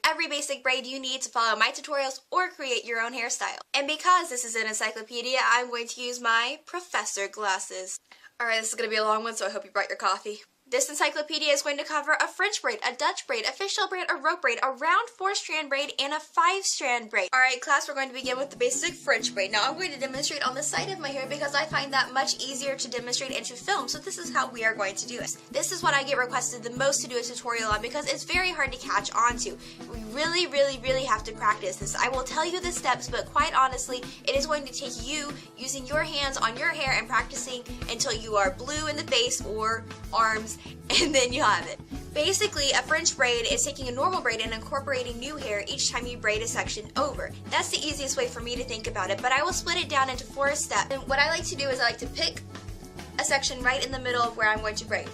every basic braid you need to follow my tutorials or create your own hairstyle. And because this is an encyclopedia, I'm going to use my professor glasses. Alright, this is going to be a long one, so I hope you brought your coffee. This encyclopedia is going to cover a French braid, a Dutch braid, a fishtail braid, a rope braid, a round 4-strand braid, and a 5-strand braid. Alright class, we're going to begin with the basic French braid. Now I'm going to demonstrate on the side of my hair because I find that much easier to demonstrate and to film, so this is how we are going to do it. This is what I get requested the most to do a tutorial on because it's very hard to catch on to. We really have to practice this. I will tell you the steps, but quite honestly, it is going to take you using your hands on your hair and practicing until you are blue in the face or arms, and then you have it. Basically, a French braid is taking a normal braid and incorporating new hair each time you braid a section over. That's the easiest way for me to think about it, but I will split it down into 4 steps. And what I like to do is I like to pick a section right in the middle of where I'm going to braid.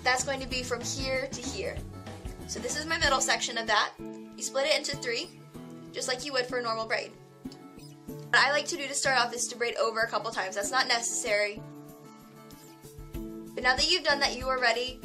That's going to be from here to here. So this is my middle section of that. You split it into 3, just like you would for a normal braid. What I like to do to start off is to braid over a couple times. That's not necessary. But now that you've done that, you are ready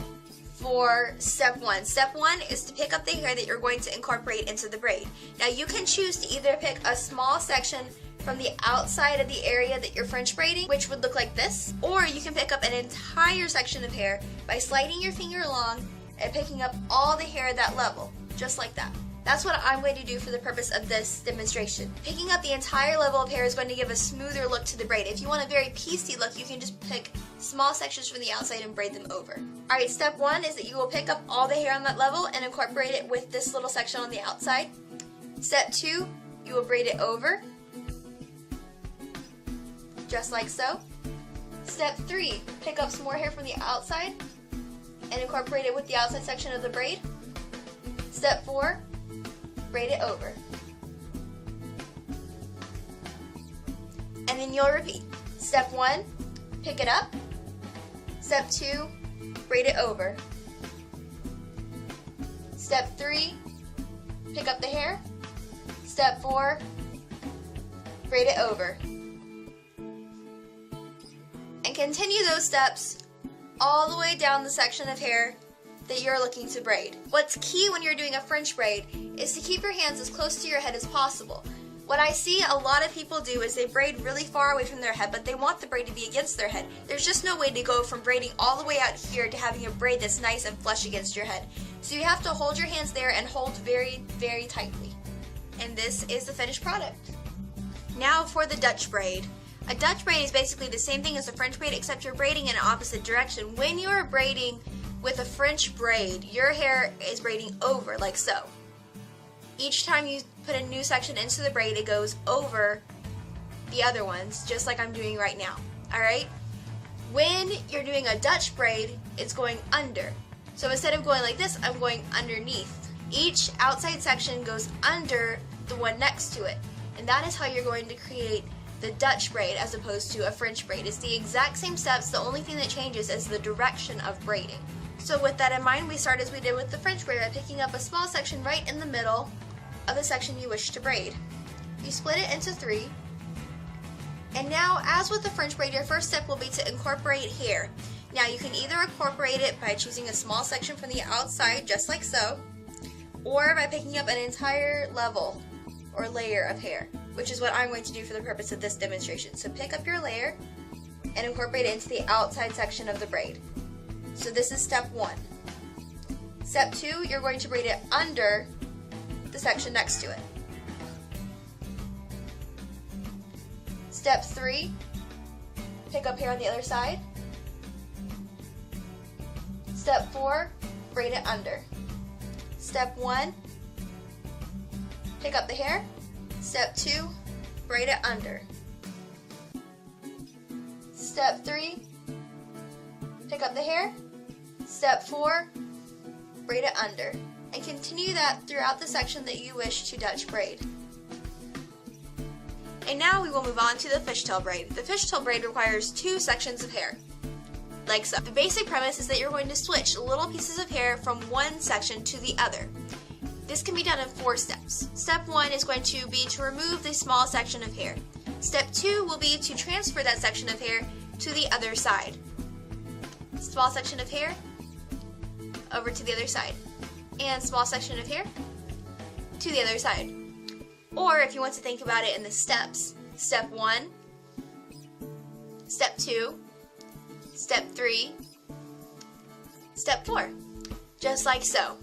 for step 1. Step 1 is to pick up the hair that you're going to incorporate into the braid. Now you can choose to either pick a small section from the outside of the area that you're French braiding, which would look like this, or you can pick up an entire section of hair by sliding your finger along and picking up all the hair at that level, just like that. That's what I'm going to do for the purpose of this demonstration. Picking up the entire level of hair is going to give a smoother look to the braid. If you want a very piecey look, you can just pick small sections from the outside and braid them over. Alright, step 1 is that you will pick up all the hair on that level and incorporate it with this little section on the outside. Step 2, you will braid it over, just like so. Step 3, pick up some more hair from the outside and incorporate it with the outside section of the braid. Step 4, braid it over. And then you'll repeat. Step 1, pick it up. Step 2, braid it over. Step 3, pick up the hair. Step 4, braid it over. And continue those steps all the way down the section of hair that you're looking to braid. What's key when you're doing a French braid is to keep your hands as close to your head as possible. What I see a lot of people do is they braid really far away from their head, but they want the braid to be against their head. There's just no way to go from braiding all the way out here to having a braid that's nice and flush against your head. So you have to hold your hands there and hold very tightly. And this is the finished product. Now for the Dutch braid. A Dutch braid is basically the same thing as a French braid, except you're braiding in an opposite direction. When you are braiding with a French braid, your hair is braiding over, like so. Each time you put a new section into the braid, it goes over the other ones, just like I'm doing right now. Alright? When you're doing a Dutch braid, it's going under. So instead of going like this, I'm going underneath. Each outside section goes under the one next to it. And that is how you're going to create the Dutch braid as opposed to a French braid. It's the exact same steps, the only thing that changes is the direction of braiding. So with that in mind, we start as we did with the French braid by picking up a small section right in the middle of the section you wish to braid. You split it into 3. And now, as with the French braid, your first step will be to incorporate hair. Now you can either incorporate it by choosing a small section from the outside, just like so, or by picking up an entire level or layer of hair, which is what I'm going to do for the purpose of this demonstration. So pick up your layer and incorporate it into the outside section of the braid. So this is step 1. Step 2, you're going to braid it under the section next to it. Step 3, pick up hair on the other side. Step 4, braid it under. Step 1, pick up the hair. Step 2, braid it under. Step 3, pick up the hair. Step 4, braid it under. And continue that throughout the section that you wish to Dutch braid. And now we will move on to the fishtail braid. The fishtail braid requires 2 sections of hair, like so. The basic premise is that you're going to switch little pieces of hair from one section to the other. This can be done in 4 steps. Step 1 is going to be to remove the small section of hair. Step 2 will be to transfer that section of hair to the other side. Small section of hair over to the other side. And small section of hair to the other side. Or if you want to think about it in the steps, step 1, step 2, step 3, step 4, just like so.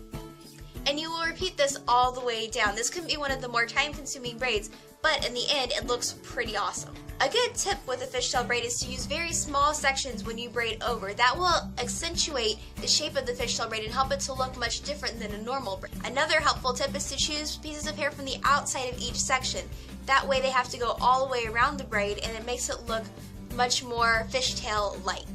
And you will repeat this all the way down. This can be one of the more time-consuming braids, but in the end, it looks pretty awesome. A good tip with a fishtail braid is to use very small sections when you braid over. That will accentuate the shape of the fishtail braid and help it to look much different than a normal braid. Another helpful tip is to choose pieces of hair from the outside of each section. That way they have to go all the way around the braid and it makes it look much more fishtail-like.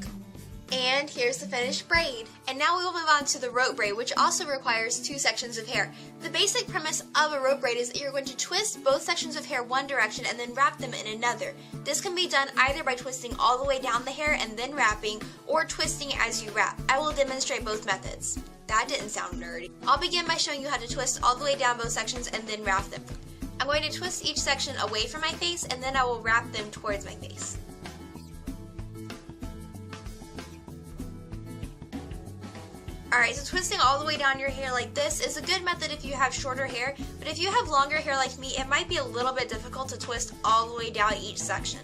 And here's the finished braid. And now we will move on to the rope braid, which also requires 2 sections of hair. The basic premise of a rope braid is that you're going to twist both sections of hair one direction and then wrap them in another. This can be done either by twisting all the way down the hair and then wrapping, or twisting as you wrap. I will demonstrate both methods. That didn't sound nerdy. I'll begin by showing you how to twist all the way down both sections and then wrap them. I'm going to twist each section away from my face and then I will wrap them towards my face. Alright, so twisting all the way down your hair like this is a good method if you have shorter hair, but if you have longer hair like me, it might be a little bit difficult to twist all the way down each section.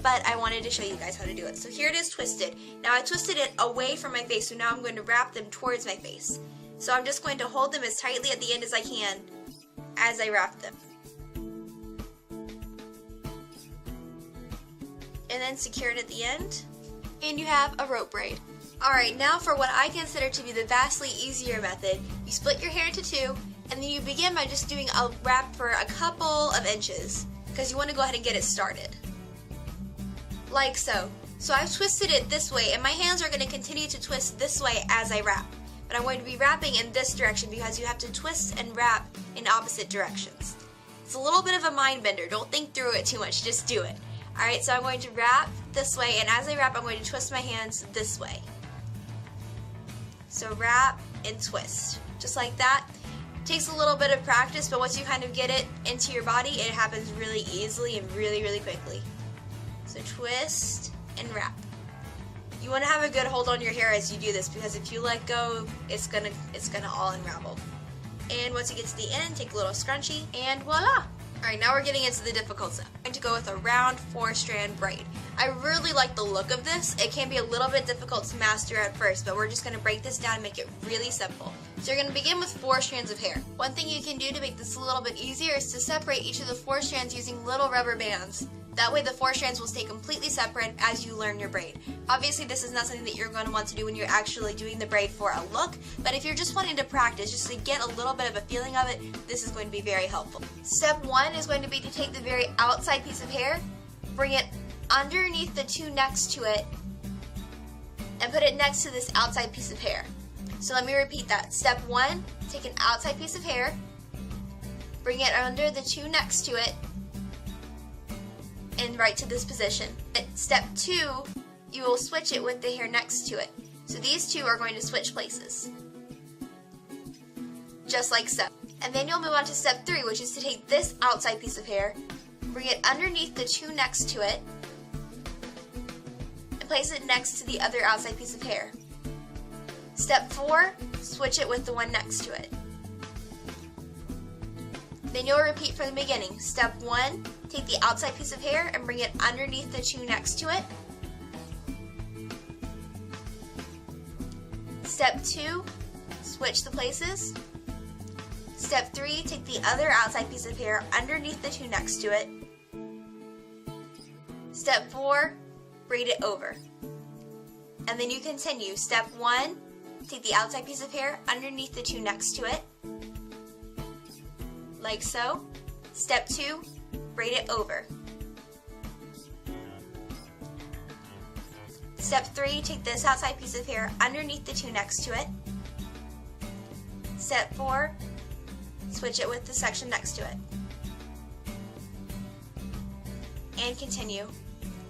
But I wanted to show you guys how to do it. So here it is twisted. Now I twisted it away from my face, so now I'm going to wrap them towards my face. So I'm just going to hold them as tightly at the end as I can as I wrap them. And then secure it at the end, and you have a rope braid. Alright, now for what I consider to be the vastly easier method, you split your hair into 2, and then you begin by just doing a wrap for a couple of inches, because you want to go ahead and get it started. Like so. So I've twisted it this way, and my hands are going to continue to twist this way as I wrap. But I'm going to be wrapping in this direction because you have to twist and wrap in opposite directions. It's a little bit of a mind bender. Don't think through it too much, just do it. Alright, so I'm going to wrap this way, and as I wrap, I'm going to twist my hands this way. So wrap and twist, just like that. It takes a little bit of practice, but once you kind of get it into your body, it happens really easily and really, really quickly. So twist and wrap. You want to have a good hold on your hair as you do this, because if you let go, it's gonna all unravel. And once you get to the end, take a little scrunchie, and voila! Alright, now we're getting into the difficult stuff. I'm going to go with a round 4-strand braid. I really like the look of this. It can be a little bit difficult to master at first, but we're just going to break this down and make it really simple. So you're going to begin with 4 strands of hair. One thing you can do to make this a little bit easier is to separate each of the 4 strands using little rubber bands. That way the 4 strands will stay completely separate as you learn your braid. Obviously this is not something that you're going to want to do when you're actually doing the braid for a look, but if you're just wanting to practice, just to get a little bit of a feeling of it, this is going to be very helpful. Step 1 is going to be to take the very outside piece of hair, bring it underneath the 2 next to it, and put it next to this outside piece of hair. So let me repeat that. Step 1, take an outside piece of hair, bring it under the 2 next to it, and right to this position. Step 2, you will switch it with the hair next to it. So these 2 are going to switch places. Just like so. And then you'll move on to step 3, which is to take this outside piece of hair, bring it underneath the 2 next to it, and place it next to the other outside piece of hair. Step 4, switch it with the one next to it. Then you'll repeat from the beginning. Step 1, take the outside piece of hair and bring it underneath the 2 next to it. Step 2, switch the places. Step 3, take the other outside piece of hair underneath the 2 next to it. Step 4, braid it over. And then you continue. Step 1, take the outside piece of hair underneath the 2 next to it. Like so. Step 2, braid it over. Step 3, take this outside piece of hair underneath the 2 next to it. Step 4, switch it with the section next to it. And continue.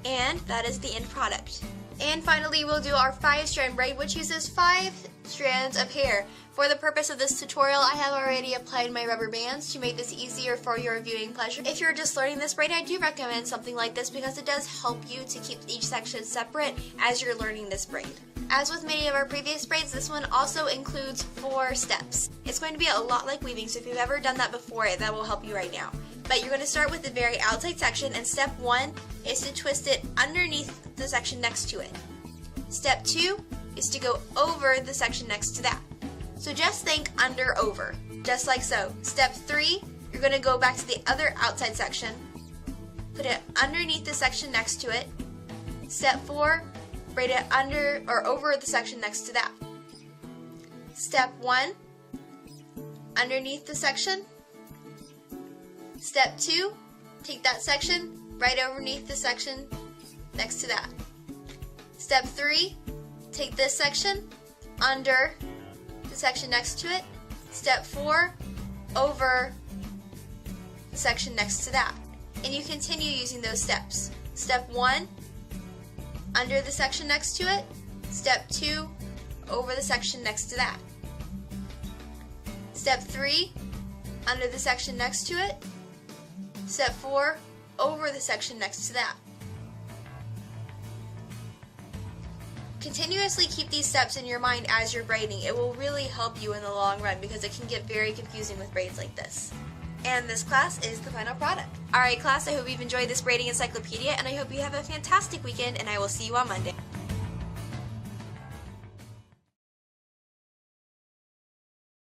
And that is the end product. And finally, we'll do our 5-strand braid, which uses 5 strands of hair. For the purpose of this tutorial, I have already applied my rubber bands to make this easier for your viewing pleasure. If you're just learning this braid, I do recommend something like this because it does help you to keep each section separate as you're learning this braid. As with many of our previous braids, this one also includes 4 steps. It's going to be a lot like weaving, so if you've ever done that before, that will help you right now. But you're going to start with the very outside section, and step 1 is to twist it underneath the section next to it. Step 2 is to go over the section next to that. So just think under, over, just like so. Step 3, you're going to go back to the other outside section, put it underneath the section next to it. Step 4, braid it under or over the section next to that. Step 1, underneath the section. Step 2, take that section right underneath the section next to that. Step 3, take this section under the section next to it. Step 4, over the section next to that. And you continue using those steps. Step 1, under the section next to it. Step 2, over the section next to that. Step 3, under the section next to it. Step 4, over the section next to that. Continuously keep these steps in your mind as you're braiding. It will really help you in the long run because it can get very confusing with braids like this. And this class is the final product. Alright class, I hope you've enjoyed this braiding encyclopedia and I hope you have a fantastic weekend and I will see you on Monday.